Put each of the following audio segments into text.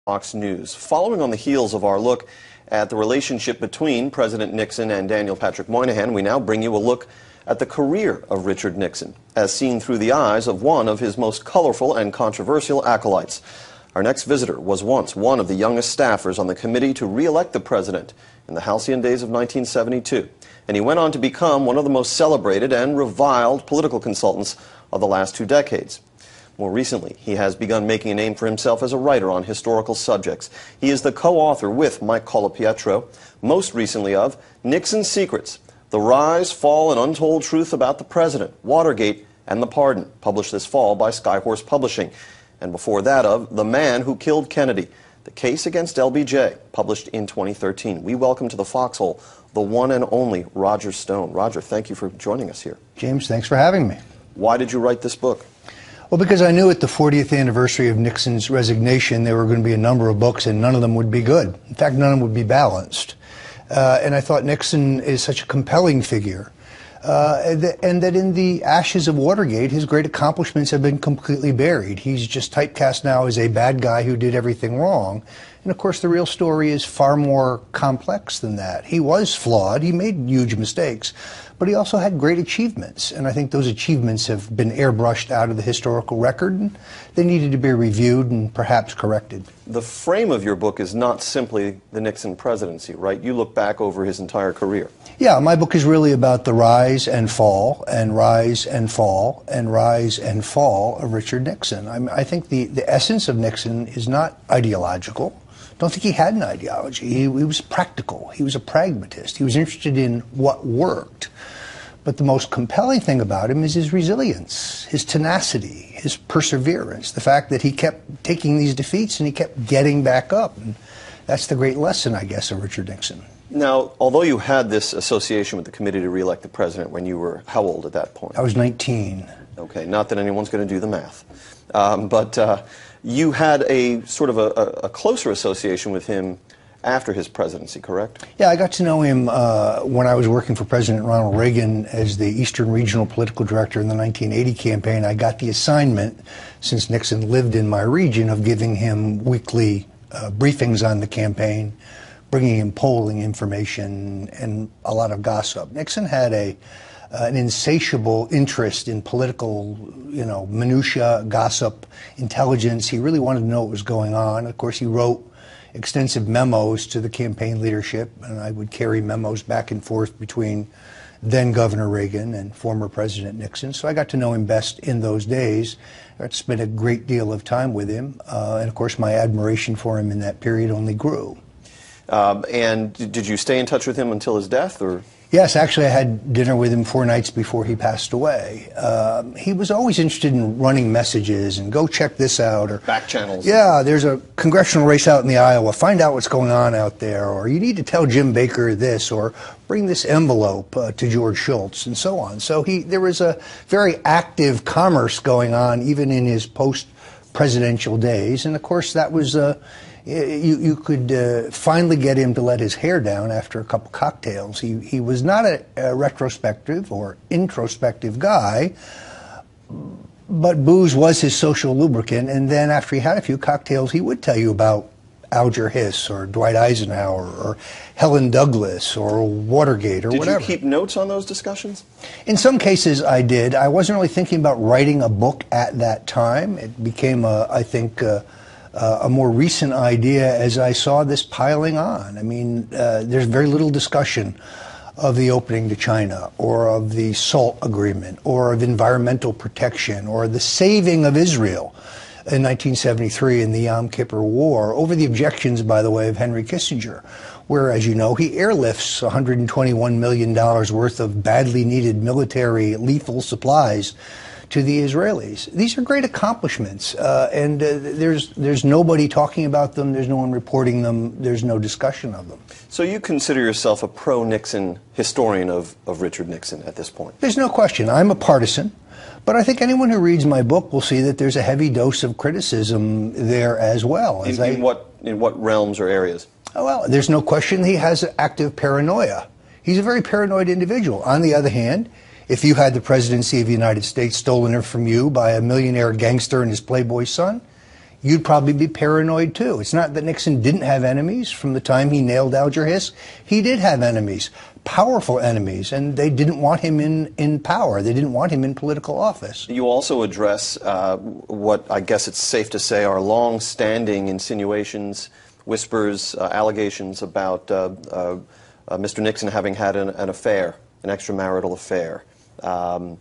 Fox News. Following on the heels of our look at the relationship between President Nixon and Daniel Patrick Moynihan, we now bring you a look at the career of Richard Nixon, as seen through the eyes of one of his most colorful and controversial acolytes. Our next visitor was once one of the youngest staffers on the committee to re-elect the president in the halcyon days of 1972, and he went on to become one of the most celebrated and reviled political consultants of the last 2 decades. More recently, he has begun making a name for himself as a writer on historical subjects. He is the co-author with Mike Colapietro, most recently of Nixon's Secrets, The Rise, Fall, and Untold Truth About the President, Watergate, and the Pardon, published this fall by Skyhorse Publishing. And before that of The Man Who Killed Kennedy, The Case Against LBJ, published in 2013. We welcome to the Foxhole the one and only Roger Stone. Roger, thank you for joining us here. James, thanks for having me. Why did you write this book? Well, because I knew at the 40th anniversary of Nixon's resignation there were going to be a number of books and none of them would be good. In fact, none of them would be balanced. And I thought Nixon is such a compelling figure. And that in the ashes of Watergate, his great accomplishments have been completely buried. He's just typecast now as a bad guy who did everything wrong. And of course, the real story is far more complex than that. He was flawed. He made huge mistakes. But he also had great achievements. And I think those achievements have been airbrushed out of the historical record. And they needed to be reviewed and perhaps corrected. The frame of your book is not simply the Nixon presidency, right? You look back over his entire career. Yeah, my book is really about the rise and fall and rise and fall and rise and fall of Richard Nixon. I think the essence of Nixon is not ideological. Don't think he had an ideology. He was practical. He was a pragmatist. He was interested in what worked. But the most compelling thing about him is his resilience, his tenacity, his perseverance, the fact that he kept taking these defeats and he kept getting back up. And that's the great lesson, I guess, of Richard Nixon. Now, although you had this association with the committee to re-elect the president when you were how old at that point? I was 19. Okay, not that anyone's going to do the math. But you had a sort of a closer association with him after his presidency, correct? Yeah, I got to know him when I was working for President Ronald Reagan as the Eastern Regional Political Director in the 1980 campaign. I got the assignment, since Nixon lived in my region, of giving him weekly briefings on the campaign, bringing him polling information and a lot of gossip. Nixon had an insatiable interest in political, minutia, gossip, intelligence. He really wanted to know what was going on. Of course, he wrote extensive memos to the campaign leadership, and I would carry memos back and forth between then Governor Reagan and former President Nixon. So I got to know him best in those days. I got to spend a great deal of time with him, and of course my admiration for him in that period only grew. And did you stay in touch with him until his death, or? Yes, actually I had dinner with him 4 nights before he passed away. He was always interested in running messages and go check this out. Or back channels. Yeah, there's a congressional race out in the Iowa. Find out what's going on out there. Or you need to tell Jim Baker this, or bring this envelope to George Shultz, and so on. So there was a very active commerce going on even in his post-presidential days. And of course that was you could finally get him to let his hair down after a couple cocktails. He was not a retrospective or introspective guy, but booze was his social lubricant. And then after he had a few cocktails, he would tell you about Alger Hiss or Dwight Eisenhower or Helen Douglas or Watergate or whatever. Did you keep notes on those discussions? In some cases I did. I wasn't really thinking about writing a book at that time. It became, I think, a more recent idea as I saw this piling on. I mean, there's very little discussion of the opening to China, or of the SALT agreement, or of environmental protection, or the saving of Israel in 1973 in the Yom Kippur War, over the objections, by the way, of Henry Kissinger, where, as you know, he airlifts $121 million worth of badly needed military lethal supplies to the Israelis. These are great accomplishments, and there's nobody talking about them, there's no one reporting them, there's no discussion of them. So you consider yourself a pro-Nixon historian of Richard Nixon at this point? There's no question. I'm a partisan, but I think anyone who reads my book will see that there's a heavy dose of criticism there as well. In what realms or areas? Oh, well, there's no question he has active paranoia. He's a very paranoid individual. On the other hand, if you had the presidency of the United States stolen from you by a millionaire gangster and his playboy son, you'd probably be paranoid too. It's not that Nixon didn't have enemies. From the time he nailed Alger Hiss, he did have enemies, powerful enemies, and they didn't want him in power. They didn't want him in political office. You also address what I guess it's safe to say are long-standing insinuations, whispers, allegations about Mr. Nixon having had an affair, an extramarital affair. And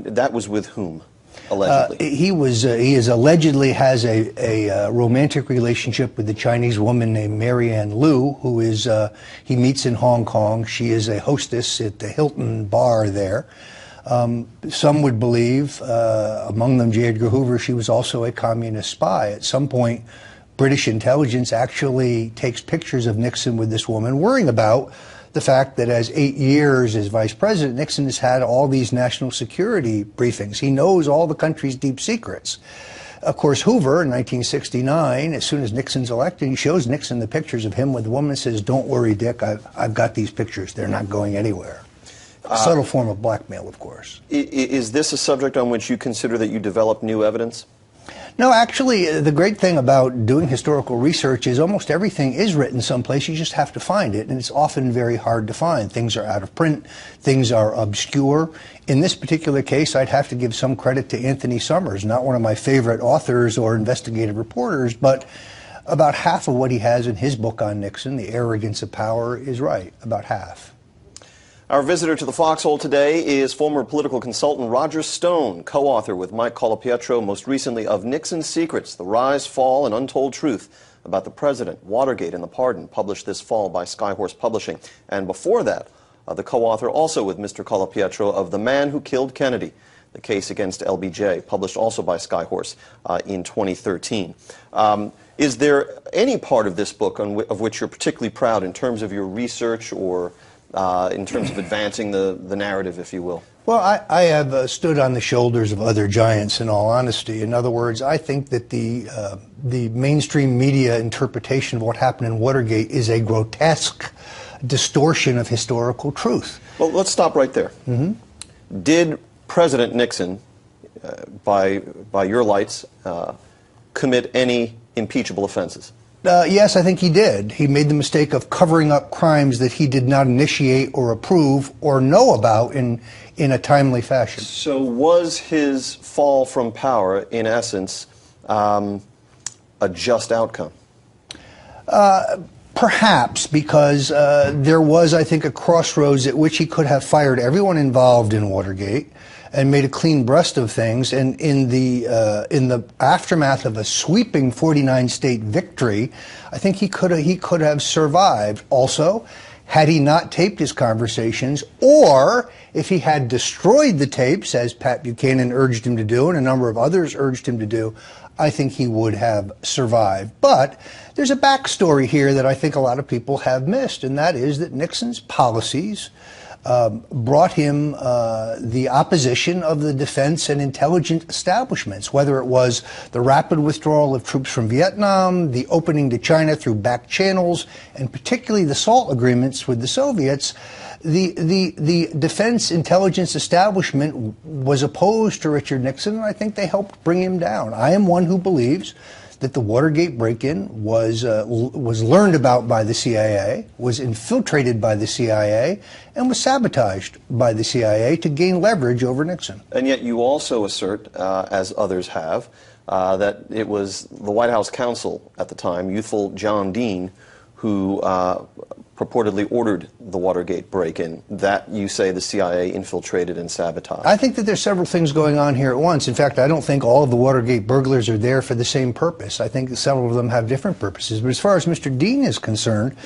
that was with whom, allegedly? He allegedly has a romantic relationship with a Chinese woman named Marianne Liu, who is, he meets in Hong Kong. She is a hostess at the Hilton bar there. Some would believe, among them J. Edgar Hoover, she was also a communist spy. At some point, British intelligence actually takes pictures of Nixon with this woman, worrying about the fact that as 8 years as vice president, Nixon has had all these national security briefings. He knows all the country's deep secrets. Of course, Hoover, in 1969, as soon as Nixon's elected, he shows Nixon the pictures of him with the woman and says, "Don't worry, Dick, I've got these pictures. They're not going anywhere." A subtle form of blackmail, of course. Is this a subject on which you consider that you develop new evidence? No, actually, the great thing about doing historical research is almost everything is written someplace. You just have to find it, and it's often very hard to find. Things are out of print. Things are obscure. In this particular case, I'd have to give some credit to Anthony Summers, not one of my favorite authors or investigative reporters, but about half of what he has in his book on Nixon, The Arrogance of Power, is right, about half. Our visitor to the Foxhole today is former political consultant Roger Stone, co-author with Mike Colapietro, most recently of Nixon's Secrets, The Rise, Fall, and Untold Truth about the President, Watergate, and the Pardon, published this fall by Skyhorse Publishing. And before that, the co-author also with Mr. Colapietro of The Man Who Killed Kennedy, the case against LBJ, published also by Skyhorse in 2013. Is there any part of this book of which you're particularly proud in terms of your research or in terms of advancing the narrative, if you will? Well, I have stood on the shoulders of other giants, in all honesty. In other words, I think that the mainstream media interpretation of what happened in Watergate is a grotesque distortion of historical truth. Well, let's stop right there. Mm-hmm. Did President Nixon, by your lights, commit any impeachable offenses? Yes, I think he did. He made the mistake of covering up crimes that he did not initiate or approve or know about in a timely fashion. So was his fall from power, in essence, a just outcome? Perhaps, because there was, I think, a crossroads at which he could have fired everyone involved in Watergate and made a clean breast of things. And in the aftermath of a sweeping 49-state victory, I think he could have survived. Also, had he not taped his conversations, or if he had destroyed the tapes, as Pat Buchanan urged him to do and a number of others urged him to do, I think he would have survived. But there's a backstory here that I think a lot of people have missed, and that is that Nixon's policies brought him the opposition of the defense and intelligence establishments, whether it was the rapid withdrawal of troops from Vietnam, the opening to China through back channels, and particularly the SALT agreements with the Soviets. The defense intelligence establishment was opposed to Richard Nixon, and I think they helped bring him down. I am one who believes that the Watergate break-in was learned about by the CIA, was infiltrated by the CIA, and was sabotaged by the CIA to gain leverage over Nixon. And yet you also assert, as others have, that it was the White House counsel at the time, youthful John Dean, who purportedly ordered the Watergate break-in, that you say the CIA infiltrated and sabotaged. I think that there's several things going on here at once. In fact, I don't think all of the Watergate burglars are there for the same purpose. I think several of them have different purposes. But as far as Mr. Dean is concerned,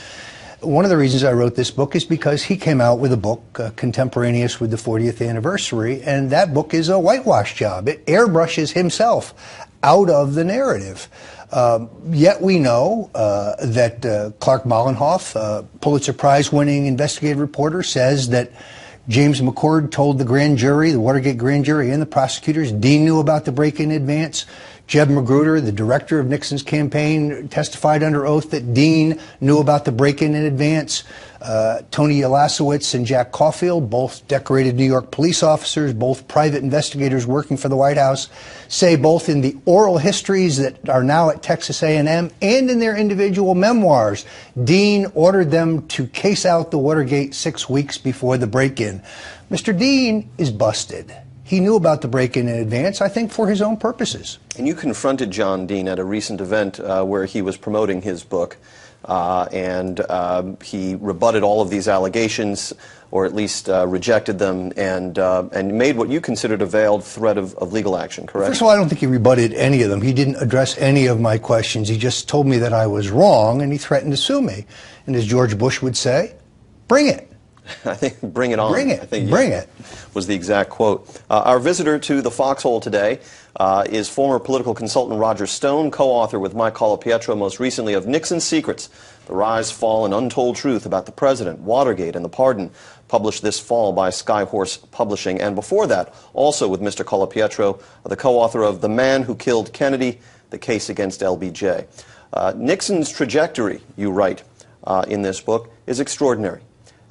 one of the reasons I wrote this book is because he came out with a book contemporaneous with the 40th anniversary, and that book is a whitewash job. It airbrushes himself out of the narrative. Yet we know that Clark Mollenhoff, Pulitzer Prize-winning investigative reporter, says that James McCord told the grand jury, the Watergate grand jury and the prosecutors, Dean knew about the break-in in advance. Jeb Magruder, the director of Nixon's campaign, testified under oath that Dean knew about the break-in in advance. Tony Ulasewicz and Jack Caulfield, both decorated New York police officers, both private investigators working for the White House, say both in the oral histories that are now at Texas A&M and in their individual memoirs, Dean ordered them to case out the Watergate 6 weeks before the break-in. Mr. Dean is busted. He knew about the break-in in advance, I think, for his own purposes. And you confronted John Dean at a recent event where he was promoting his book, and he rebutted all of these allegations, or at least rejected them, and made what you considered a veiled threat of legal action, correct? First of all, I don't think he rebutted any of them. He didn't address any of my questions. He just told me that I was wrong, and he threatened to sue me. And as George Bush would say, bring it. I think bring it on. Bring it. I think, bring it. Was the exact quote. Our visitor to the Foxhole today is former political consultant Roger Stone, co-author with Mike Colapietro, most recently of Nixon's Secrets, The Rise, Fall, and Untold Truth About the President, Watergate, and the Pardon, published this fall by Skyhorse Publishing. And before that, also with Mr. Colapietro, the co-author of The Man Who Killed Kennedy, The Case Against LBJ. Nixon's trajectory, you write in this book, is extraordinary.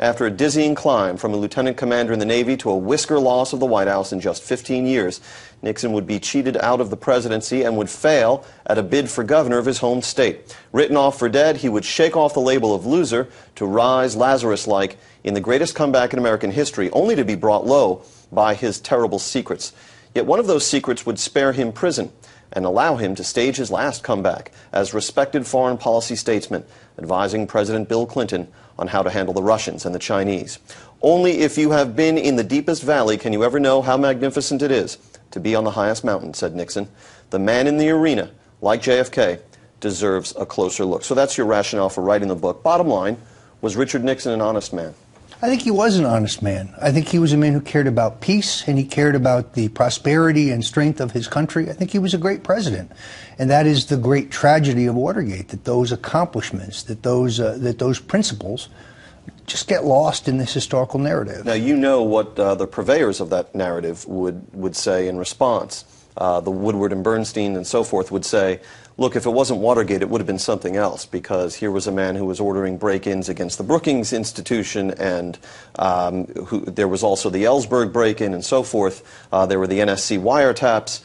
After a dizzying climb from a lieutenant commander in the Navy to a whisker loss of the White House in just 15 years, Nixon would be cheated out of the presidency and would fail at a bid for governor of his home state. Written off for dead, he would shake off the label of loser to rise Lazarus-like in the greatest comeback in American history, only to be brought low by his terrible secrets. Yet one of those secrets would spare him prison and allow him to stage his last comeback as respected foreign policy statesman, advising President Bill Clinton on how to handle the Russians and the Chinese. Only if you have been in the deepest valley can you ever know how magnificent it is to be on the highest mountain, said Nixon. The man in the arena, like JFK, deserves a closer look. So that's your rationale for writing the book. Bottom line, was Richard Nixon an honest man? I think he was an honest man. I think he was a man who cared about peace, and he cared about the prosperity and strength of his country. I think he was a great president. And that is the great tragedy of Watergate, that those accomplishments, that those principles just get lost in this historical narrative. Now, you know what the purveyors of that narrative would say in response. The Woodward and Bernstein and so forth would say, look, if it wasn't Watergate, it would have been something else, because here was a man who was ordering break-ins against the Brookings Institution, and there was also the Ellsberg break-in and so forth. There were the NSC wiretaps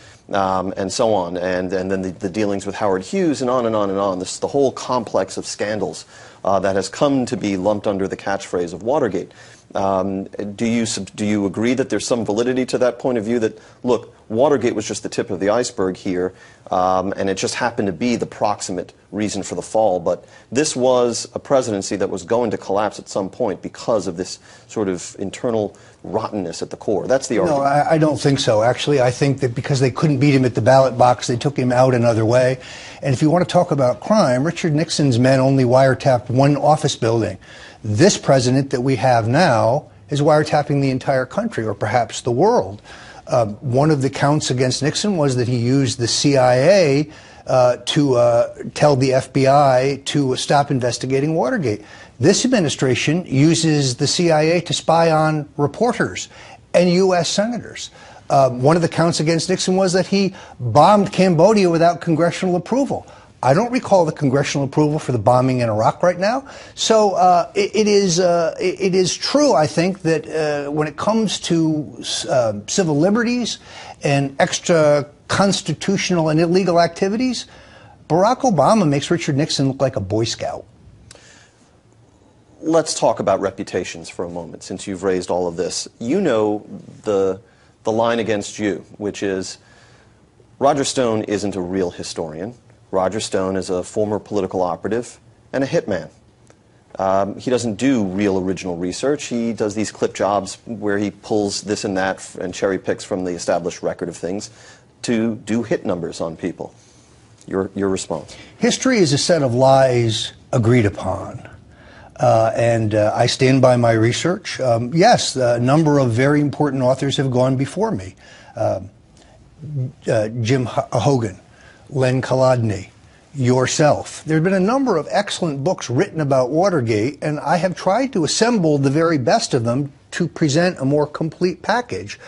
and so on, and then the dealings with Howard Hughes and on and on and on. This is the whole complex of scandals that has come to be lumped under the catchphrase of Watergate. Do you agree that there's some validity to that point of view, that, look, Watergate was just the tip of the iceberg here, and it just happened to be the proximate reason for the fall, but this was a presidency that was going to collapse at some point because of this sort of internal rottenness at the core? That's the argument. No, I don't think so. Actually, I think that because they couldn't beat him at the ballot box, they took him out another way. And if you want to talk about crime, Richard Nixon's men only wiretapped one office building. This president that we have now is wiretapping the entire country, or perhaps the world. One of the counts against Nixon was that he used the CIA to tell the FBI to stop investigating Watergate. This administration uses the CIA to spy on reporters and U.S. senators. One of the counts against Nixon was that he bombed Cambodia without congressional approval. I don't recall the congressional approval for the bombing in Iraq right now. So it is true, I think, that when it comes to civil liberties and extra constitutional and illegal activities, Barack Obama makes Richard Nixon look like a Boy Scout. Let's talk about reputations for a moment, since you've raised all of this. You know the line against you, which is Roger Stone isn't a real historian. Roger Stone is a former political operative and a hitman. He doesn't do real original research. He does these clip jobs where he pulls this and that and cherry picks from the established record of things to do hit numbers on people. Your response? History is a set of lies agreed upon. And I stand by my research. Yes, a number of very important authors have gone before me. Jim Hogan, Len Kolodny, yourself. There have been a number of excellent books written about Watergate, and I have tried to assemble the very best of them to present a more complete package.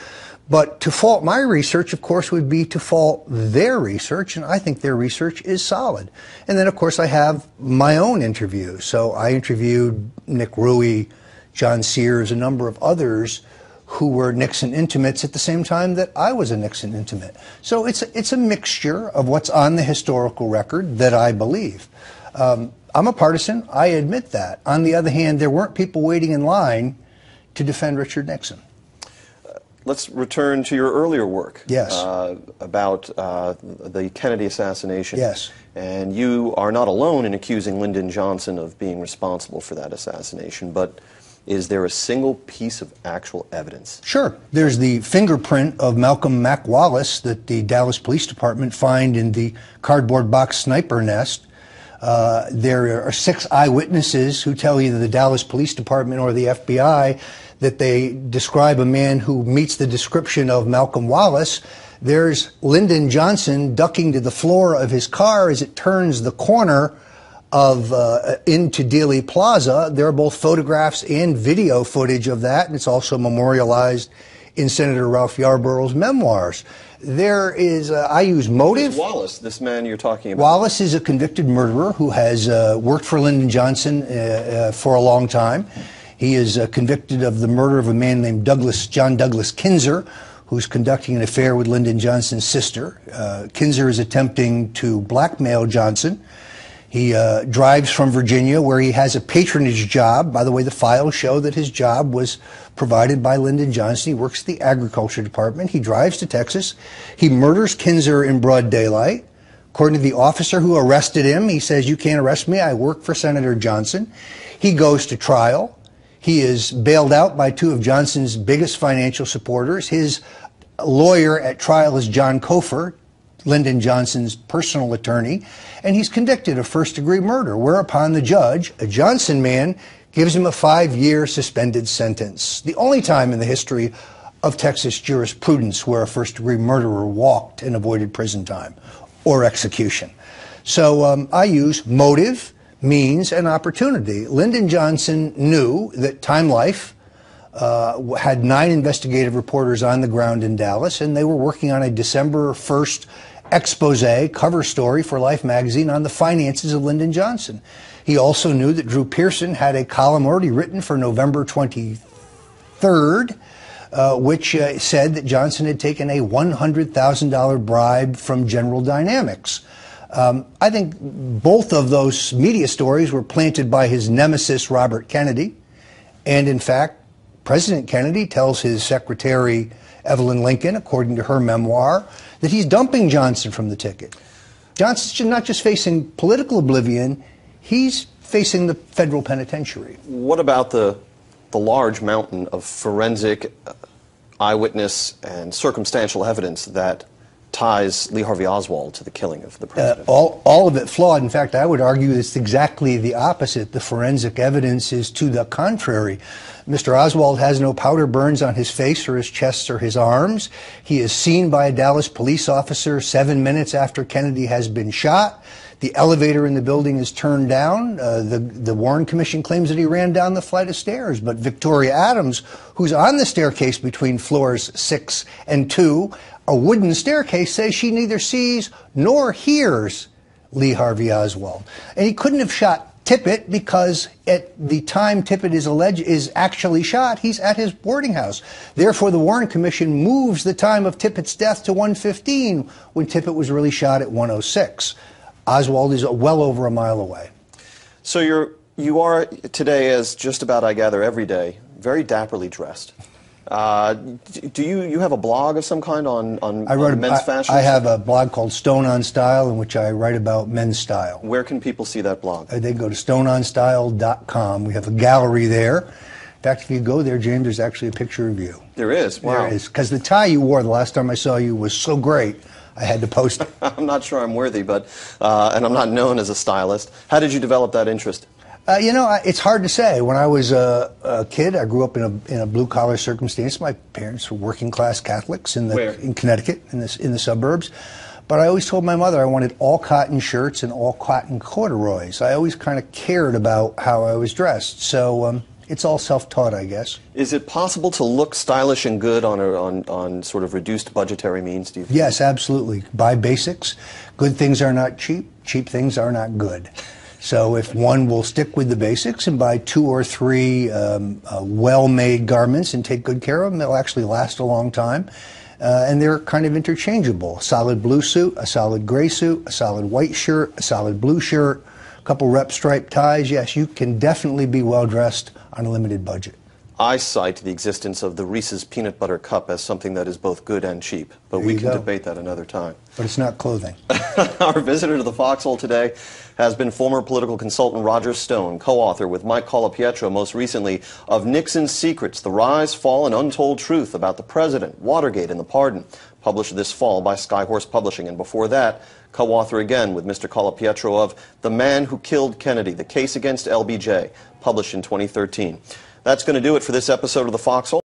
But to fault my research, of course, would be to fault their research, and I think their research is solid. And then, of course, I have my own interviews. So I interviewed Nick Ruey, John Sears, a number of others who were Nixon intimates at the same time that I was a Nixon intimate. So it's a mixture of what's on the historical record that I believe. I'm a partisan, I admit that. On the other hand, there weren't people waiting in line to defend Richard Nixon. Let's return to your earlier work. Yes. About the Kennedy assassination. Yes. And you are not alone in accusing Lyndon Johnson of being responsible for that assassination, but is there a single piece of actual evidence? Sure. There's the fingerprint of Malcolm Mac Wallace that the Dallas Police Department find in the cardboard box sniper nest. There are 6 eyewitnesses who tell either the Dallas Police Department or the FBI that they describe a man who meets the description of Malcolm Wallace. There's Lyndon Johnson ducking to the floor of his car as it turns the corner of into Dealey Plaza. There are both photographs and video footage of that, and it's also memorialized in Senator Ralph Yarborough's memoirs. There is, I use motive. Wallace, this man you're talking about. Wallace is a convicted murderer who has worked for Lyndon Johnson for a long time. He is convicted of the murder of a man named John Douglas Kinzer, who's conducting an affair with Lyndon Johnson's sister. Kinzer is attempting to blackmail Johnson. He drives from Virginia, where he has a patronage job. By the way, the files show that his job was provided by Lyndon Johnson. He works at the Agriculture Department. He drives to Texas. He murders Kinzer in broad daylight. According to the officer who arrested him, he says, "You can't arrest me. I work for Senator Johnson." He goes to trial. He is bailed out by 2 of Johnson's biggest financial supporters. His lawyer at trial is John Cofer, Lyndon Johnson's personal attorney, and he's convicted of first-degree murder, whereupon the judge, a Johnson man, gives him a 5-year suspended sentence. The only time in the history of Texas jurisprudence where a first-degree murderer walked and avoided prison time or execution. So I use motive, means, and opportunity. Lyndon Johnson knew that Time Life had 9 investigative reporters on the ground in Dallas, and they were working on a December 1st expose cover story for Life magazine on the finances of Lyndon Johnson. He also knew that Drew Pearson had a column already written for November 23rd, which said that Johnson had taken a $100,000 bribe from General Dynamics. I think both of those media stories were planted by his nemesis, Robert Kennedy. And in fact, President Kennedy tells his secretary, Evelyn Lincoln, according to her memoir, that he's dumping Johnson from the ticket. Johnson's not just facing political oblivion, he's facing the federal penitentiary. What about the large mountain of forensic eyewitness and circumstantial evidence that ties Lee Harvey Oswald to the killing of the president? All of it flawed. In fact, I would argue it's exactly the opposite. The forensic evidence is to the contrary. Mr. Oswald has no powder burns on his face or his chest or his arms. He is seen by a Dallas police officer 7 minutes after Kennedy has been shot. The elevator in the building is turned down. The Warren Commission claims that he ran down the flight of stairs, but Victoria Adams, who's on the staircase between floors 6 and 2, a wooden staircase, says she neither sees nor hears Lee Harvey Oswald. And he couldn't have shot Tippit because at the time Tippit is actually shot, he's at his boarding house. Therefore, the Warren Commission moves the time of Tippit's death to 1:15 when Tippit was really shot at 1:06. Oswald is well over a mile away. So you are today, as just about I gather every day, very dapperly dressed. Do you have a blog of some kind on men's fashion? I have a blog called Stone on Style, in which I write about men's style. Where can people see that blog? They go to stoneonstyle.com. We have a gallery there. In fact, if you go there, James, there's actually a picture of you. There is? Wow. There is, because the tie you wore the last time I saw you was so great, I had to post it. I'm not sure I'm worthy, but and I'm not known as a stylist. How did you develop that interest? You know, it's hard to say. When I was a kid, I grew up in a blue-collar circumstance. My parents were working-class Catholics in Connecticut, in the suburbs. But I always told my mother I wanted all cotton shirts and all cotton corduroys. I always kind of cared about how I was dressed. So It's all self-taught, I guess. Is it possible to look stylish and good on sort of reduced budgetary means, do you think? Yes, absolutely. Buy basics. Good things are not cheap. Cheap things are not good. So if one will stick with the basics and buy 2 or 3 well-made garments and take good care of them, they'll actually last a long time. And they're kind of interchangeable. A solid blue suit, a solid gray suit, a solid white shirt, a solid blue shirt, a couple rep stripe ties. Yes, you can definitely be well-dressed on a limited budget. I cite the existence of the Reese's Peanut Butter Cup as something that is both good and cheap, but we can debate that another time. But it's not clothing. Our visitor to the Foxhole today has been former political consultant Roger Stone, co-author with Mike Colapietro, most recently, of Nixon's Secrets, The Rise, Fall, and Untold Truth About the President, Watergate, and the Pardon, published this fall by Skyhorse Publishing. And before that, co-author again with Mr. Colapietro of The Man Who Killed Kennedy, The Case Against LBJ, published in 2013. That's going to do it for this episode of The Foxhole.